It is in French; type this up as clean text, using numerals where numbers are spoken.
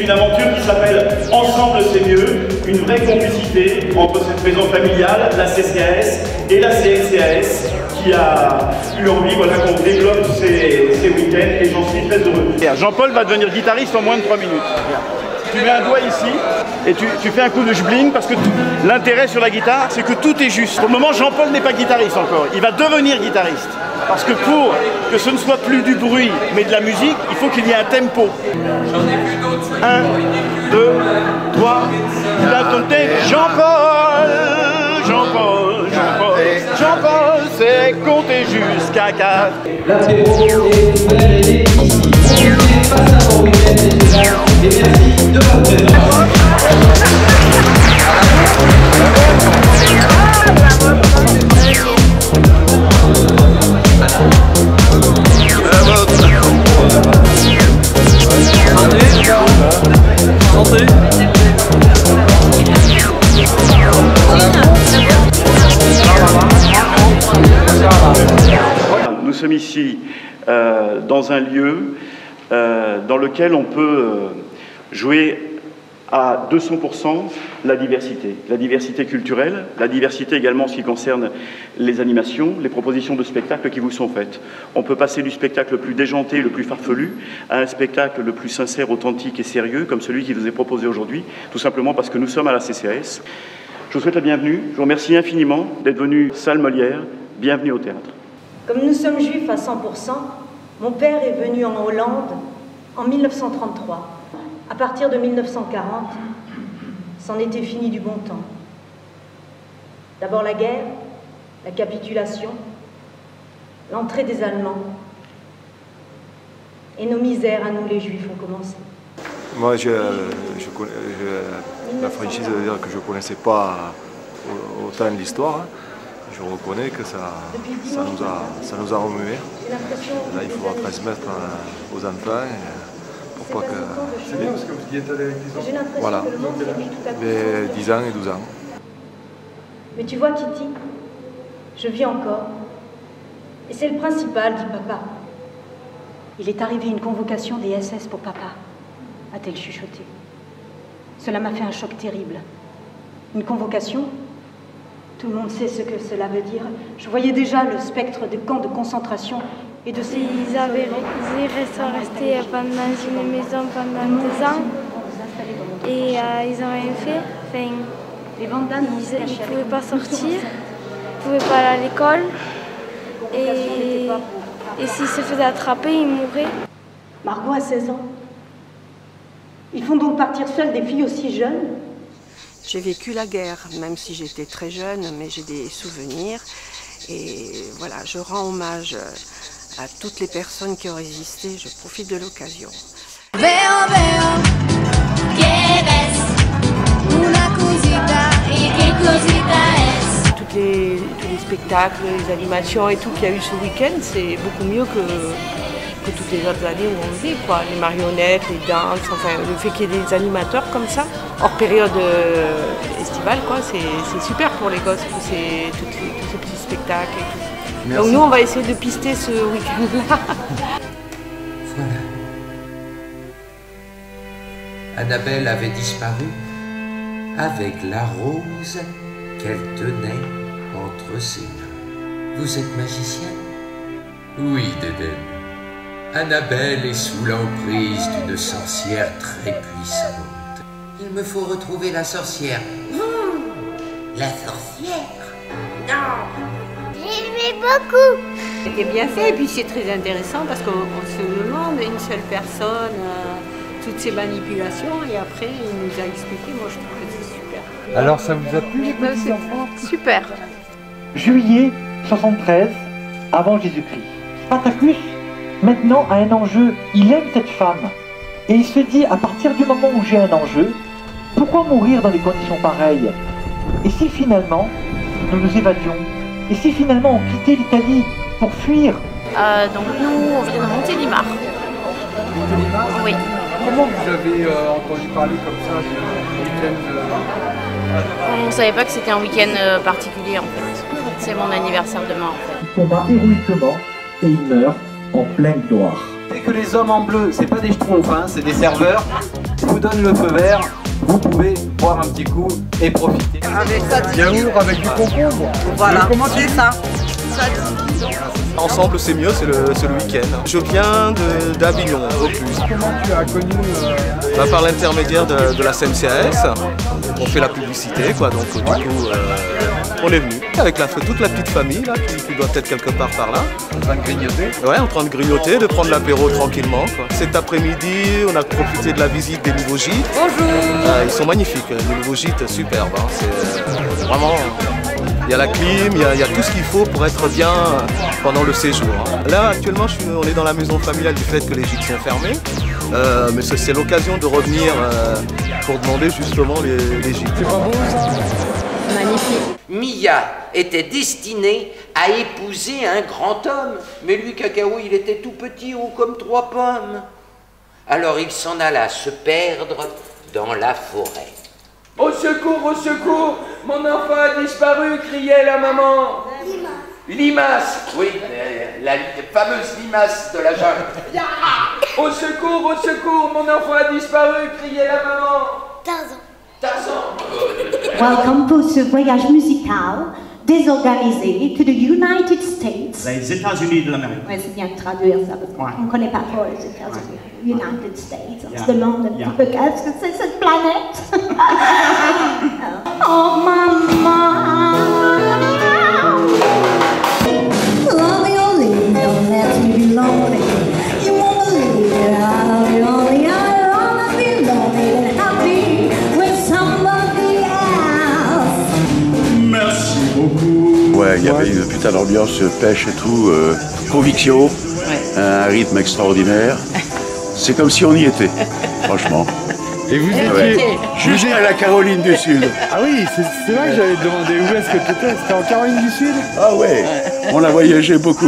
une aventure qui s'appelle Ensemble c'est mieux, une vraie complicité entre cette maison familiale, la CCAS et la CNCAS, qui a eu envie qu'on développe ces week-ends, et j'en suis très heureux. Jean-Paul va devenir guitariste en moins de 3 minutes. Tu mets un doigt ici et tu fais un coup de jbling, parce que l'intérêt sur la guitare, c'est que tout est juste. Pour le moment, Jean-Paul n'est pas guitariste encore. Il va devenir guitariste. Parce que pour que ce ne soit plus du bruit, mais de la musique, il faut qu'il y ait un tempo. 1, 2, 3, tu as ton thé. Jean-Paul, Jean-Paul, Jean-Paul, Jean-Paul, c'est compter jusqu'à 4. L'apéro est une belle année ici. On passe un bon week-end déjà. Et merci de votre présence. Nous sommes ici dans un lieu dans lequel on peut jouer à 200% la diversité culturelle, la diversité également en ce qui concerne les animations, les propositions de spectacles qui vous sont faites. On peut passer du spectacle le plus déjanté, le plus farfelu, à un spectacle le plus sincère, authentique et sérieux, comme celui qui vous est proposé aujourd'hui, tout simplement parce que nous sommes à la CCAS. Je vous souhaite la bienvenue, je vous remercie infiniment d'être venu salle Molière, bienvenue au théâtre. Comme nous sommes juifs à 100%, mon père est venu en Hollande en 1933. À partir de 1940, c'en était fini du bon temps. D'abord la guerre, la capitulation, l'entrée des Allemands. Et nos misères à nous les Juifs ont commencé. Moi, la franchise, veut dire que je ne connaissais pas autant l'histoire. Je reconnais que ça nous a remué. Là, il faudra transmettre aux enfants. Pour pas que... C'est bien parce que vous y êtes allé avec 10 ans. Voilà, mais 10 ans et 12 ans. Mais tu vois, Kitty, je vis encore. Et c'est le principal, dit papa. Il est arrivé une convocation des SS pour papa, a-t-elle chuchoté. Cela m'a fait un choc terrible. Une convocation? Tout le monde sait ce que cela veut dire. Je voyais déjà le spectre des camps de concentration et de ces... Ils sont restés pendant une maison pendant 2 ans et ils n'ont rien fait. Enfin, ils ne pouvaient pas sortir, ils ne pouvaient pas aller à l'école et s'ils se faisaient attraper, ils mouraient. Margot a 16 ans. Ils font donc partir seuls des filles aussi jeunes? J'ai vécu la guerre, même si j'étais très jeune, mais j'ai des souvenirs. Et voilà, je rends hommage à toutes les personnes qui ont résisté. Je profite de l'occasion. Tous les spectacles, les animations et tout qu'il y a eu ce week-end, c'est beaucoup mieux que toutes les autres années où on faisait, quoi. Les marionnettes, les danses, enfin le fait qu'il y ait des animateurs comme ça, hors période estivale, quoi, c'est super pour les gosses, tous ces petits spectacles et tout. Merci. Donc nous on va essayer de pister ce week-end-là. Voilà. Annabelle avait disparu avec la rose qu'elle tenait entre ses mains. Vous êtes magicienne? Oui, Dédène. Annabelle est sous l'emprise d'une sorcière très puissante. Il me faut retrouver la sorcière. La sorcière? Non! J'aimais beaucoup! C'était bien fait et puis c'est très intéressant parce qu'on se demande une seule personne, toutes ces manipulations et après il nous a expliqué, moi je trouve que c'est super. Alors ça vous a plu les petits enfants? Super! Juillet 73, avant Jésus-Christ. Spartacus, maintenant, a un enjeu. Il aime cette femme. Et il se dit, à partir du moment où j'ai un enjeu, pourquoi mourir dans des conditions pareilles? Et si finalement, nous nous évadions? Et si finalement, on quittait l'Italie pour fuir? Donc nous, on vient de Montélimar. Montélimar? Oui. Comment vous avez entendu parler comme ça du week-end? On ne savait pas que c'était un week-end particulier en fait. C'est mon anniversaire demain en fait. Il combat héroïquement et il meurt en pleine gloire. Dès que les hommes en bleu, c'est pas des schtroumpfs, hein, c'est des serveurs, vous donnent le feu vert, vous pouvez boire un petit coup et profiter. Avec ça, yaourt avec du concombre. Voilà, c'est ça. Ensemble c'est mieux, c'est le week-end. Je viens d'Avignon au plus. Comment tu as connu Par l'intermédiaire de la CNCAS, on fait la publicité quoi, donc du coup on est venu avec toute la petite famille là, qui doit être quelque part par là. En train de grignoter? Ouais, en train de grignoter, de prendre l'apéro tranquillement quoi. Cet après-midi, on a profité de la visite des nouveaux gîtes. Bonjour. Ils sont magnifiques, les nouveaux gîtes superbes. Hein. C'est vraiment... Il y a la clim, il y a tout ce qu'il faut pour être bien pendant le séjour. Là, actuellement, on est dans la maison familiale du fait que les gîtes sont fermés. Mais c'est l'occasion de revenir pour demander justement les gîtes. C'est pas beau ça? Magnifique. Mia était destinée à épouser un grand homme. Mais lui, Cacao, il était tout petit, haut comme 3 pommes. Alors il s'en alla se perdre dans la forêt. Au secours, mon enfant a disparu, criait la maman. Limace, oui, la fameuse limace de la jungle. Au secours, mon enfant a disparu, criait la maman. Tarzan. Welcome pour ce voyage musical désorganisé to the United States. Les États-Unis de l'Amérique. Ouais, c'est bien de traduire ça parce qu'on ne connaît pas trop les États-Unis. United States. On se demande un petit peu qu'est-ce que c'est cette planète. Oh maman. Lonely, only, don't let me be lonely. You won't believe it. I'll be lonely. I'll always be lonely and happy with somebody else. Merci beaucoup. Ouais, il y avait une putain d'ambiance pêche et tout, conviction, un rythme extraordinaire. C'est comme si on y était, franchement. Et vous étiez... Ouais. Juste à la Caroline du Sud. Ah oui, c'est là que j'allais te demander où est-ce que tu étais. C'était en Caroline du Sud? Ah ouais, on a voyagé beaucoup.